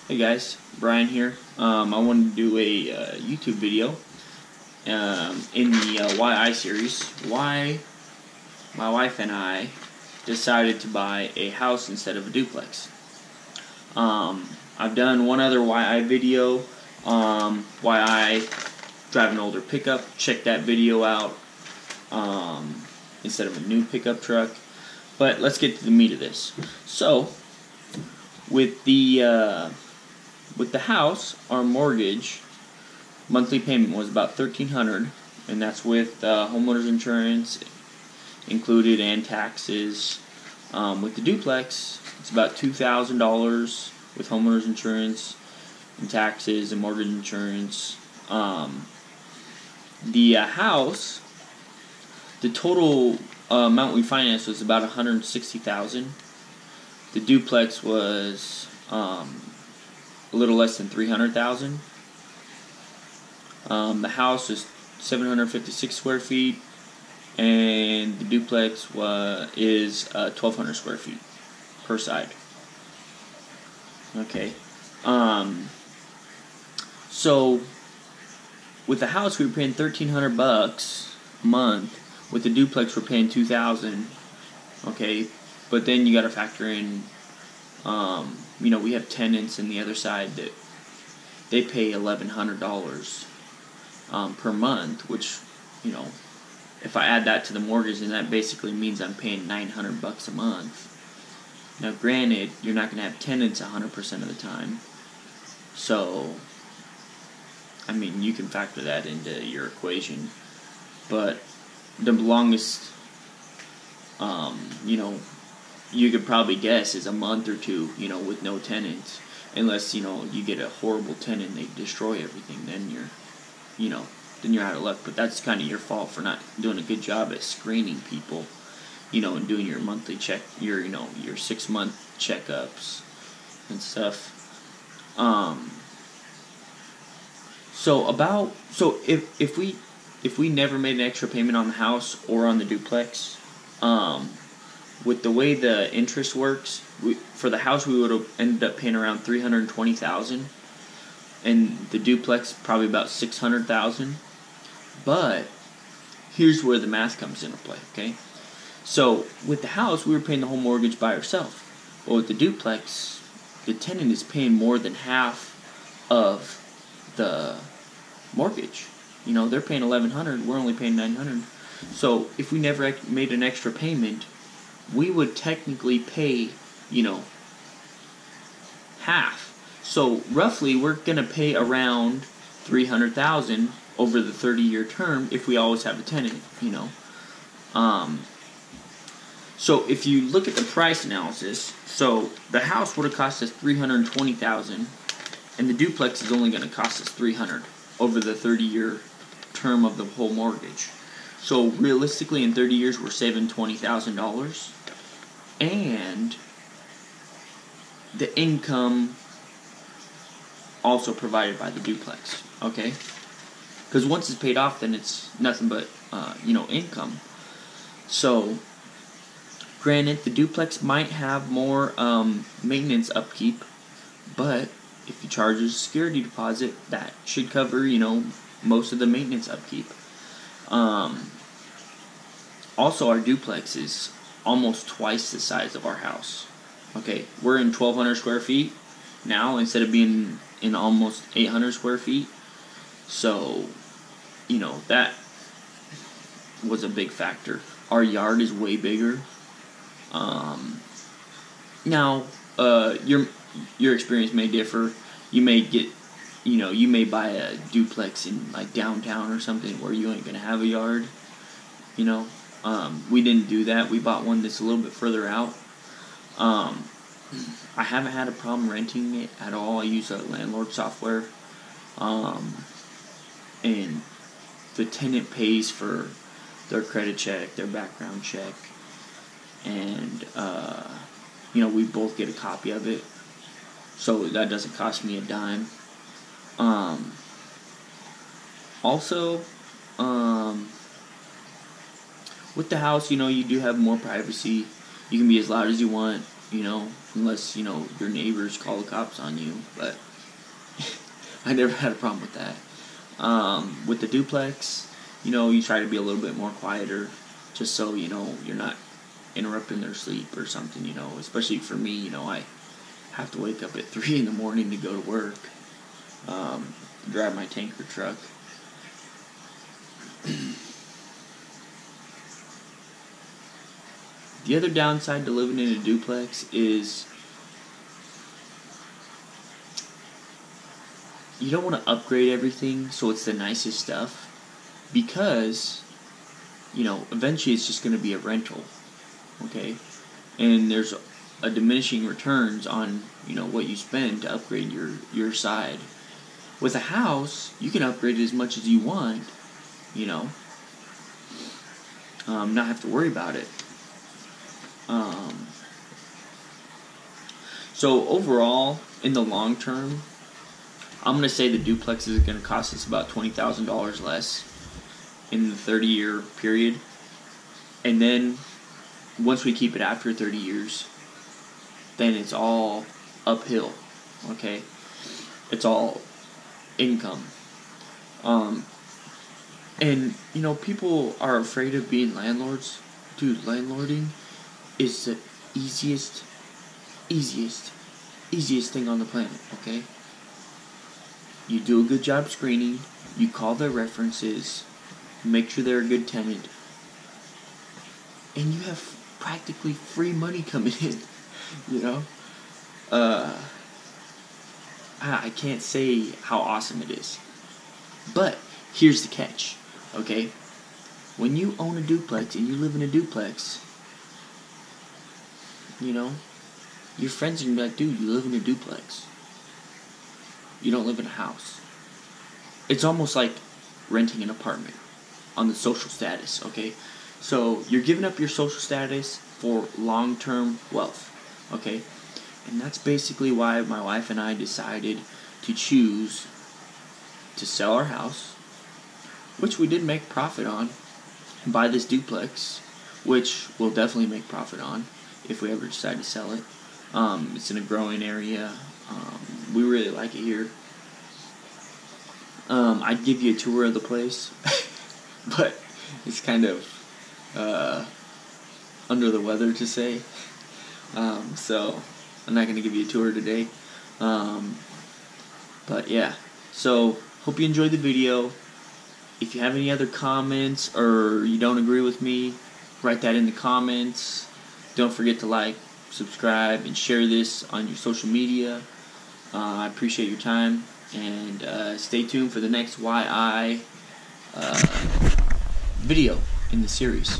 Hey guys, Brian here. I wanted to do a YouTube video in the Why series. Why my wife and I decided to buy a house instead of a duplex. I've done one other Why video. Why I drive an older pickup. Check that video out instead of a new pickup truck. But let's get to the meat of this. So, with the house, our mortgage monthly payment was about $1,300, and that's with homeowners insurance included and taxes. With the duplex, it's about $2,000 with homeowners insurance and taxes and mortgage insurance. The house, the total amount we financed was about $160,000. The duplex was a little less than $300,000. The house is 756 square feet, and the duplex is 1,200 square feet per side. Okay. So with the house, we were paying $1,300 a month. With the duplex, we're paying $2,000. Okay, but then you got to factor in. We have tenants in the other side that they pay $1,100 per month, which, if I add that to the mortgage, then that basically means I'm paying $900 a month. Now, granted, you're not going to have tenants 100% of the time, so, you can factor that into your equation, but the longest, you could probably guess is a month or two, with no tenants. Unless, you get a horrible tenant and they destroy everything, then you're out of luck. But that's kind of your fault for not doing a good job at screening people, and doing your monthly check, your 6-month checkups and stuff. So if we never made an extra payment on the house or on the duplex, with the way the interest works, for the house we would have ended up paying around $320,000, and the duplex probably about $600,000. But here's where the math comes into play. Okay, so with the house we were paying the whole mortgage by ourselves. But with the duplex, the tenant is paying more than half of the mortgage. They're paying $1,100. We're only paying $900. So if we never made an extra payment, we would technically pay, half. So roughly, we're gonna pay around $300,000 over the 30-year term if we always have a tenant. So if you look at the price analysis, so the house would have cost us $320,000, and the duplex is only going to cost us $300,000 over the 30-year term of the whole mortgage. So realistically, in 30 years, we're saving $20,000. And the income also provided by the duplex, okay? Because once it's paid off, then it's nothing but, income. So, granted, the duplex might have more maintenance upkeep, but if you charge a security deposit, that should cover, most of the maintenance upkeep. Also, our duplex is almost twice the size of our house. Okay, we're in 1,200 square feet now instead of being in almost 800 square feet. So, that was a big factor. Our yard is way bigger. Now, your experience may differ. You may get, you may buy a duplex in like downtown or something where you ain't gonna have a yard. We didn't do that. We bought one that's a little bit further out. I haven't had a problem renting it at all. I use a landlord software. And the tenant pays for their credit check, their background check, and, we both get a copy of it. So that doesn't cost me a dime. Also, with the house, you do have more privacy. You can be as loud as you want. unless, your neighbors call the cops on you, but I never had a problem with that. With the duplex, you try to be a little bit more quieter, just so, you're not interrupting their sleep or something, especially for me, I have to wake up at 3 in the morning to go to work, drive my tanker truck. The other downside to living in a duplex is you don't want to upgrade everything so it's the nicest stuff, because, eventually it's just going to be a rental, okay? And there's a diminishing returns on, what you spend to upgrade your side. With a house, you can upgrade it as much as you want, not have to worry about it. So overall, in the long term, I'm going to say the duplex is going to cost us about $20,000 less in the 30-year period. And then, once we keep it after 30 years, then it's all uphill, okay? It's all income. And, people are afraid of being landlords. Dude, landlording is the easiest thing on the planet, okay? You do a good job screening, you call their references, make sure they're a good tenant, and you have practically free money coming in, I can't say how awesome it is. But here's the catch, okay? When you own a duplex and you live in a duplex, your friends are going to be like, dude, you live in a duplex. You don't live in a house. It's almost like renting an apartment on the social status, okay? So you're giving up your social status for long-term wealth, okay? And that's basically why my wife and I decided to choose to sell our house, which we did make profit on, and buy this duplex, which we'll definitely make profit on if we ever decide to sell it. It's in a growing area. We really like it here. I'd give you a tour of the place, but it's kind of under the weather to say. So I'm not going to give you a tour today. But yeah, so hope you enjoyed the video. If you have any other comments or you don't agree with me, write that in the comments. Don't forget to like, subscribe, and share this on your social media. I appreciate your time, and stay tuned for the next YI video in the series.